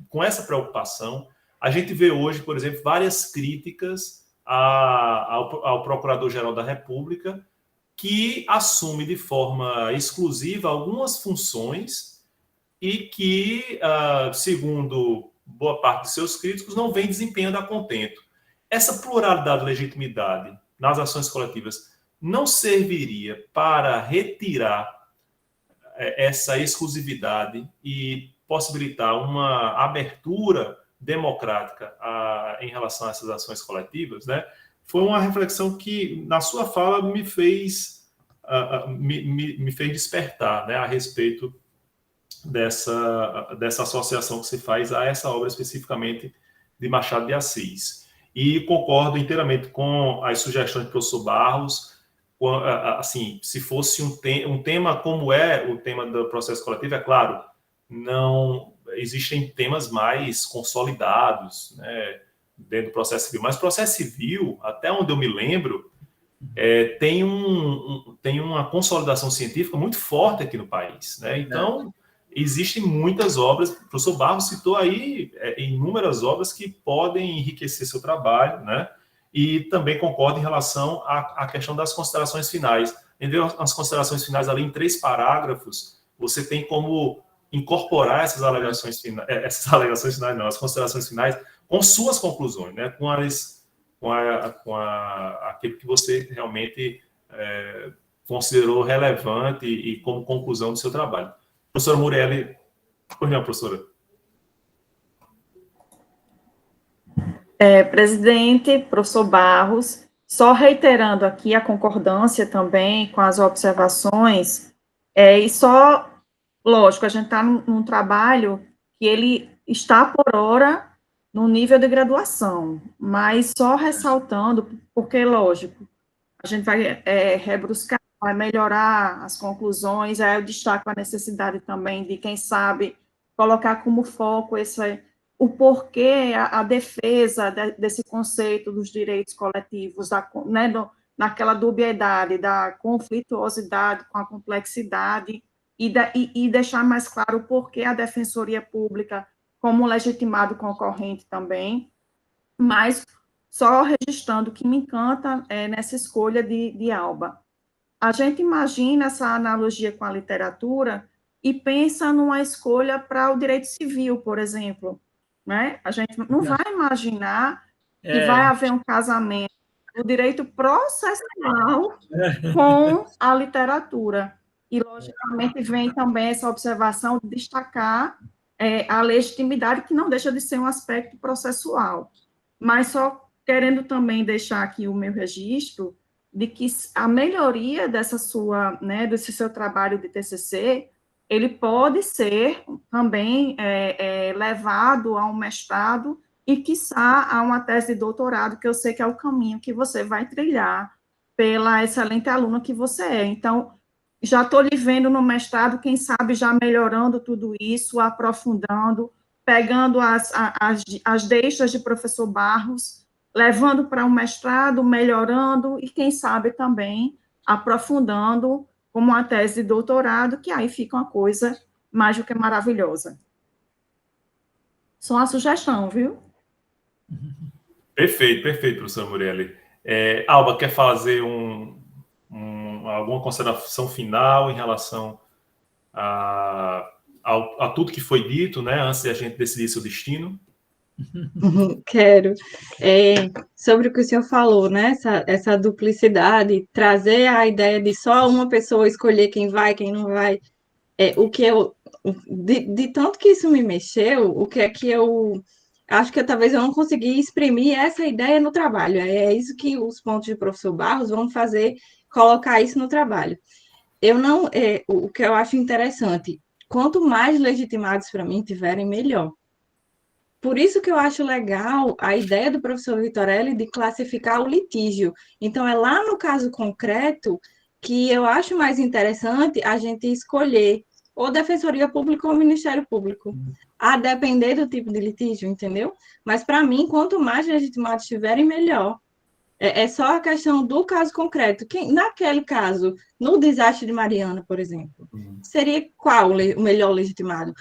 com essa preocupação? A gente vê hoje, por exemplo, várias críticas ao Procurador-Geral da República, que assume de forma exclusiva algumas funções e que, segundo boa parte de seus críticos, não vem desempenhando a contento. Essa pluralidade de legitimidade nas ações coletivas não serviria para retirar essa exclusividade e possibilitar uma abertura democrática em relação a essas ações coletivas, né? Foi uma reflexão que, na sua fala, me fez despertar, né, a respeito dessa associação que se faz a essa obra especificamente de Machado de Assis. E concordo inteiramente com as sugestões do professor Barros. Assim, se fosse um tema como é o tema do processo coletivo, é claro, não existem temas mais consolidados, né, dentro do processo civil. Mas o processo civil, até onde eu me lembro, tem uma consolidação científica muito forte aqui no país, né? Então, existem muitas obras. O professor Barros citou aí inúmeras obras que podem enriquecer seu trabalho, né? E também concordo em relação à questão das considerações finais. Entre as considerações finais ali em 3 parágrafos, você tem como incorporar as considerações finais com suas conclusões, né? Com aquilo que você realmente considerou relevante e como conclusão do seu trabalho. Professora Morelli, pois não, professora? Presidente, professor Barros, só reiterando aqui a concordância também com as observações, e só, lógico, a gente está num trabalho que ele está por hora no nível de graduação, mas só ressaltando, porque, lógico, a gente vai rebruscar, vai melhorar as conclusões, aí eu destaco a necessidade também de, quem sabe, colocar como foco o porquê, a defesa desse conceito dos direitos coletivos, né, naquela dubiedade, da conflituosidade com a complexidade, e deixar mais claro o porquê a Defensoria Pública como legitimado concorrente também, mas só registrando o que me encanta nessa escolha de Alba. A gente imagina essa analogia com a literatura e pensa numa escolha para o direito civil, por exemplo, né? A gente não vai imaginar que vai haver um casamento do direito processual com a literatura. E, logicamente, vem também essa observação de destacar a legitimidade, que não deixa de ser um aspecto processual. Mas só querendo também deixar aqui o meu registro de que a melhoria desse seu trabalho de TCC, ele pode ser também levado a um mestrado e, quiçá, a uma tese de doutorado, que eu sei que é o caminho que você vai trilhar pela excelente aluna que você é. Então, já estou lhe vendo no mestrado, quem sabe já melhorando tudo isso, aprofundando, pegando as deixas de professor Barros, levando para um mestrado, melhorando, e quem sabe também aprofundando como uma tese de doutorado, que aí fica uma coisa mais do que maravilhosa. Só uma sugestão, viu? Perfeito, professor Morelli. Alba, quer fazer alguma consideração final em relação a tudo que foi dito, né, antes de a gente decidir seu destino? Quero. Sobre o que o senhor falou, né? Essa duplicidade, trazer a ideia de só uma pessoa escolher quem vai, quem não vai. O que eu. De tanto que isso me mexeu, o que é que eu. Acho que talvez eu não consegui exprimir essa ideia no trabalho. É isso que os pontos de professor Barros vão fazer, colocar isso no trabalho. Eu não. O que eu acho interessante, quanto mais legitimados para mim tiverem, melhor. Por isso que eu acho legal a ideia do professor Vitorelli de classificar o litígio. Então, é lá no caso concreto que eu acho mais interessante a gente escolher ou Defensoria Pública ou Ministério Público, a depender do tipo de litígio, entendeu? Mas, para mim, quanto mais legitimados tiverem, melhor. É só a questão do caso concreto. Naquele caso, no desastre de Mariana, por exemplo, seria qual o melhor legitimado?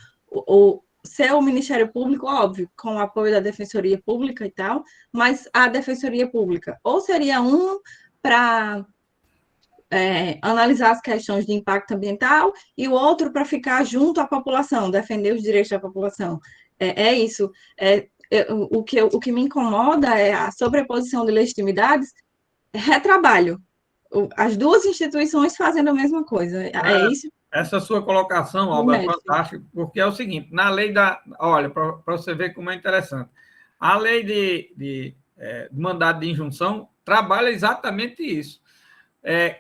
Ser o Ministério Público, óbvio, com o apoio da Defensoria Pública e tal, mas a Defensoria Pública, ou seria um para analisar as questões de impacto ambiental e o outro para ficar junto à população, defender os direitos da população. Isso. O que me incomoda é a sobreposição de legitimidades, retrabalho. As duas instituições fazendo a mesma coisa. É isso. Essa sua colocação, Alba, é fantástica, porque é o seguinte, na lei olha, para você ver como é interessante, a lei de mandado de injunção trabalha exatamente isso.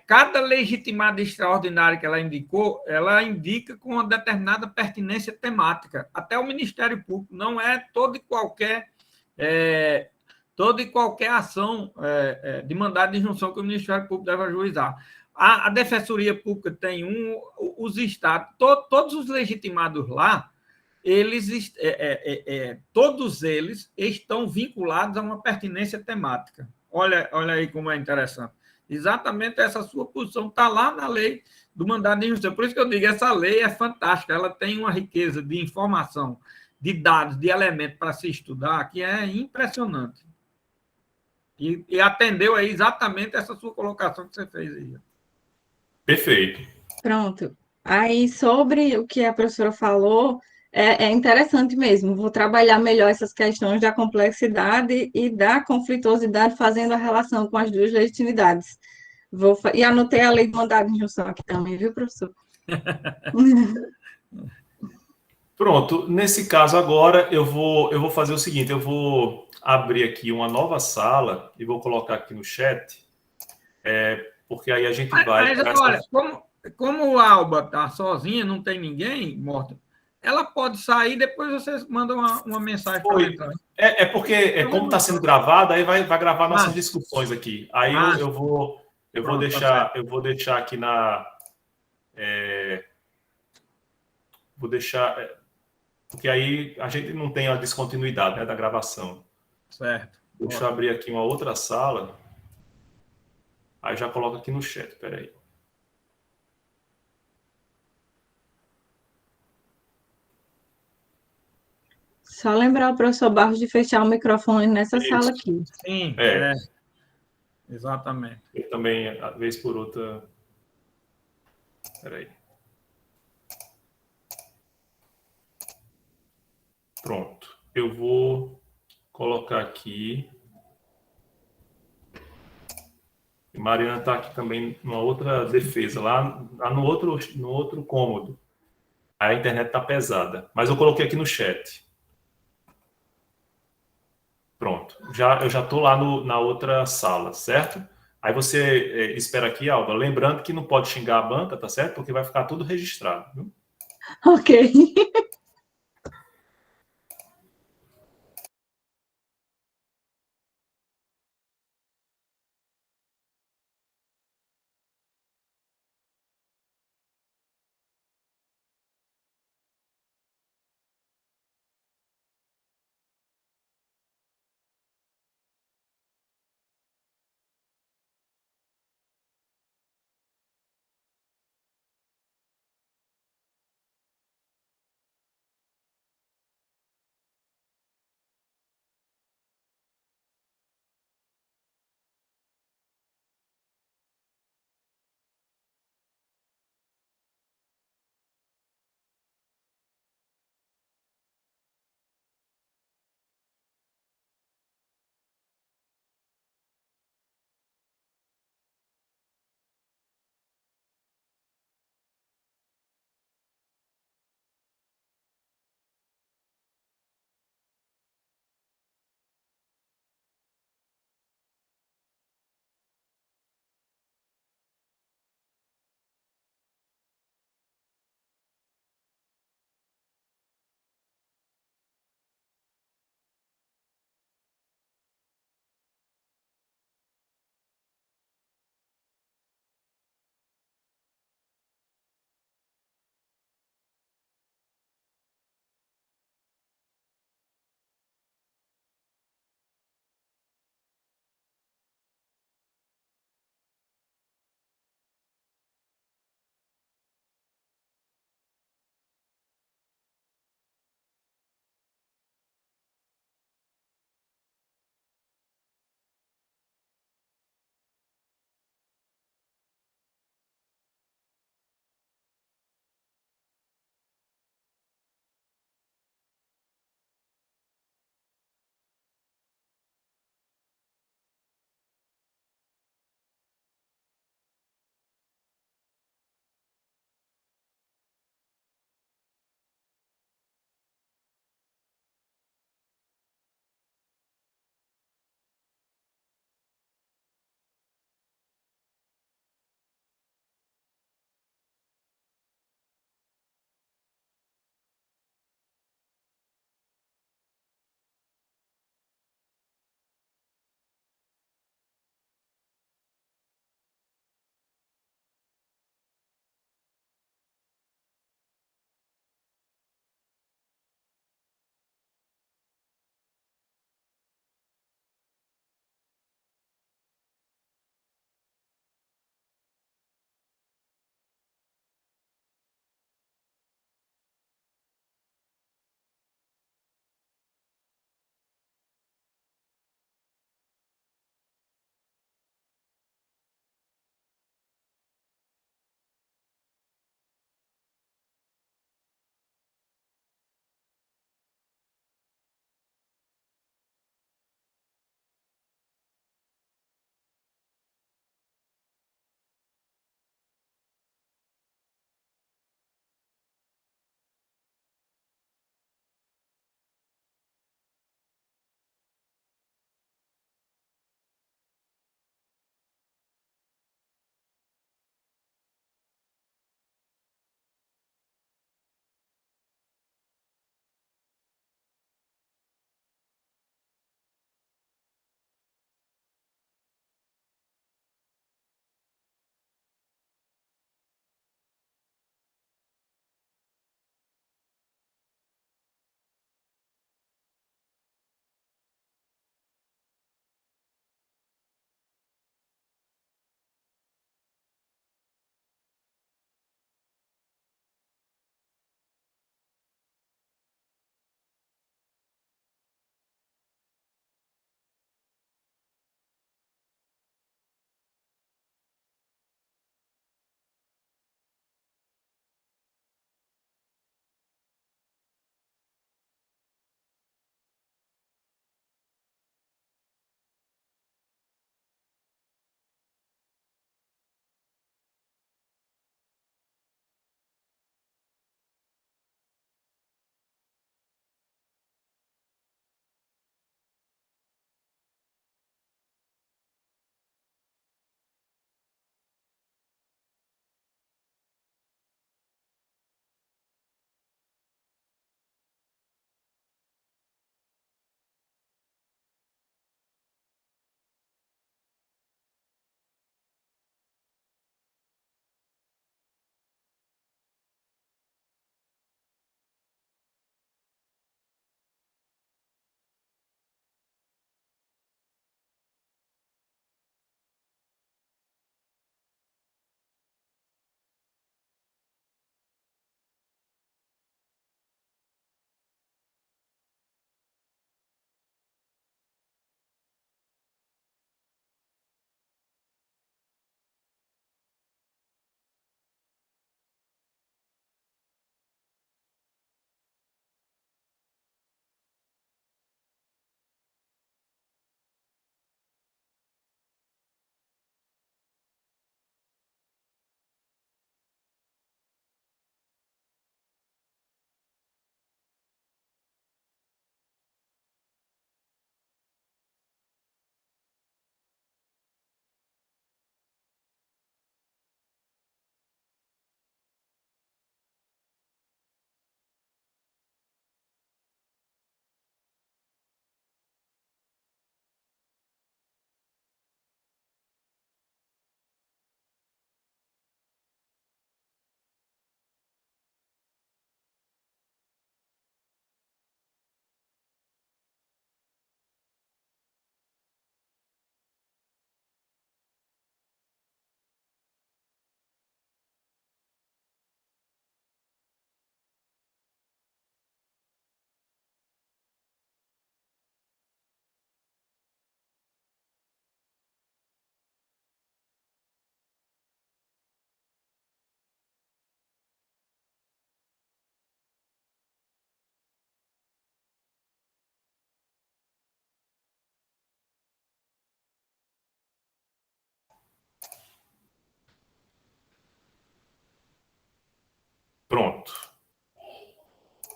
Cada legitimada extraordinária que ela indicou, ela indica com uma determinada pertinência temática. Até o Ministério Público não é toda e qualquer ação de mandado de injunção que o Ministério Público deve ajuizar. A Defensoria Pública tem os estados, todos os legitimados lá, todos eles estão vinculados a uma pertinência temática. Olha aí como é interessante. Exatamente essa sua posição está lá na lei do mandado de injunção. Por isso que eu digo, essa lei é fantástica, ela tem uma riqueza de informação, de dados, de elementos para se estudar, que é impressionante. E atendeu aí exatamente essa sua colocação que você fez aí. Perfeito. Pronto. Aí, sobre o que a professora falou, é interessante mesmo. Vou trabalhar melhor essas questões da complexidade e da conflituosidade, fazendo a relação com as duas legitimidades. E anotei a lei de mandado de injunção aqui também, viu, professor? Pronto. Nesse caso agora, eu vou fazer o seguinte, eu vou abrir aqui uma nova sala e vou colocar aqui no chat, porque aí a gente vai... Mas olha, como a Alba está sozinha, não tem ninguém morto, ela pode sair, depois vocês mandam uma mensagem para ela entrar. Porque, como está sendo gravado, aí vai gravar nossas discussões aqui. Aí eu vou deixar aqui na... vou deixar... porque aí a gente não tem a descontinuidade, né, da gravação. Certo. Deixa eu abrir aqui uma outra sala. Aí já coloca aqui no chat, peraí. Só lembrar o professor Barros de fechar o microfone nessa sala aqui. Sim, exatamente. Eu também, às vezes por outra... Peraí. Pronto. Eu vou colocar aqui... Mariana está aqui também numa outra defesa, lá no outro cômodo. A internet está pesada, mas eu coloquei aqui no chat. Pronto, eu já estou lá na outra sala, certo? Aí você espera aqui, Alba, lembrando que não pode xingar a banca, tá certo? Porque vai ficar tudo registrado. Viu? Ok.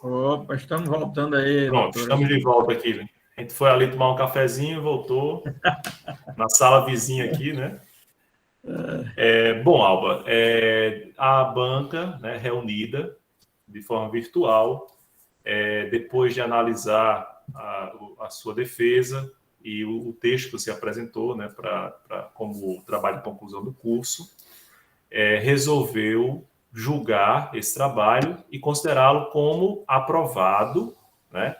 Opa, estamos voltando aí. Pronto, doutor. estamos de volta aqui. A gente foi ali tomar um cafezinho e voltou na sala vizinha aqui, né? Bom, Alba, a banca, né, reunida de forma virtual, depois de analisar a sua defesa e o texto que você apresentou, né, como trabalho de conclusão do curso, resolveu julgar esse trabalho e considerá-lo como aprovado, né?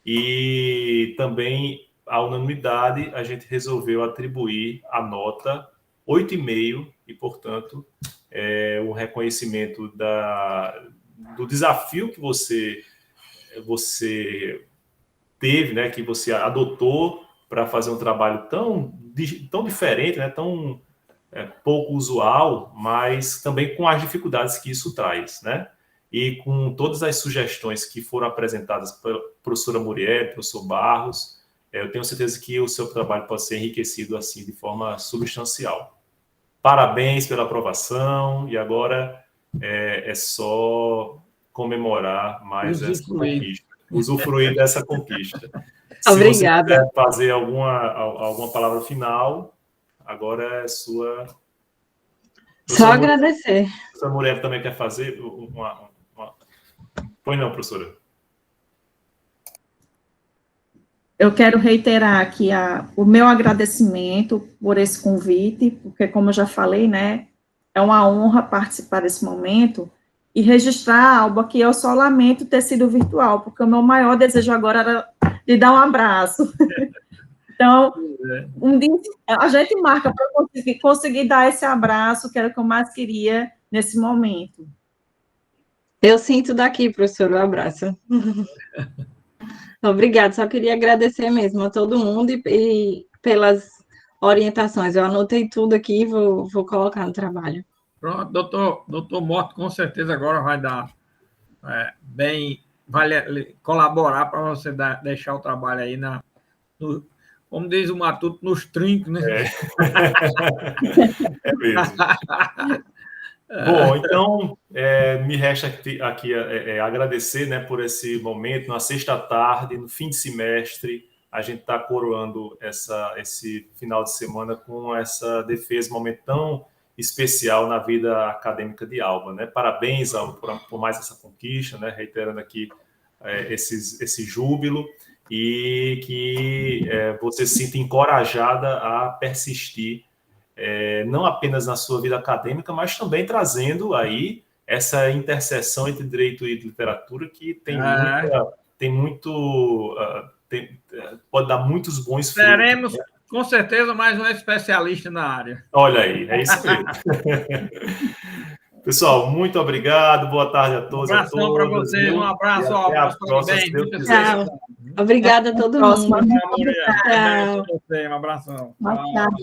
E também, à unanimidade, a gente resolveu atribuir a nota 8,5 e, portanto, o reconhecimento do desafio que você teve, né, que você adotou para fazer um trabalho tão diferente, né, tão pouco usual, mas também com as dificuldades que isso traz, né? E com todas as sugestões que foram apresentadas pela professora Muriel, professor Barros, eu tenho certeza que o seu trabalho pode ser enriquecido assim de forma substancial. Parabéns pela aprovação, e agora é só comemorar mais essa conquista, usufruir dessa conquista. Obrigada. Se você quiser fazer alguma palavra final, agora é sua. Só agradecer. A professora Muriel também quer fazer uma... Pois não, professora. Eu quero reiterar aqui o meu agradecimento por esse convite, porque, como eu já falei, né, é uma honra participar desse momento e registrar, Alba, que eu só lamento ter sido virtual, porque o meu maior desejo agora era de dar um abraço. Então, um dia a gente marca para conseguir dar esse abraço, que era o que eu mais queria nesse momento. Eu sinto daqui, professor, o abraço. Obrigada, só queria agradecer mesmo a todo mundo e pelas orientações. Eu anotei tudo aqui e vou colocar no trabalho. Pronto, doutor Morto, com certeza agora vai dar vai colaborar para você deixar o trabalho aí como diz o Matuto, nos trincos, né? É mesmo. Bom, então, me resta aqui agradecer, né, por esse momento, na sexta-tarde, no fim de semestre, a gente está coroando esse final de semana com essa defesa, um momento tão especial na vida acadêmica de Alba, né? Parabéns, Alba, por mais essa conquista, né? Reiterando aqui esse júbilo, e que você se sinta encorajada a persistir, não apenas na sua vida acadêmica, mas também trazendo aí essa interseção entre direito e literatura, que pode dar muitos bons frutos. Teremos, com certeza, mais um especialista na área. Olha aí, é isso mesmo. Pessoal, muito obrigado, boa tarde a todos. Um abração para vocês, um abraço. Até a próxima, se Deus quiser. Obrigada a todo mundo. Tchau. Um abração. Tchau.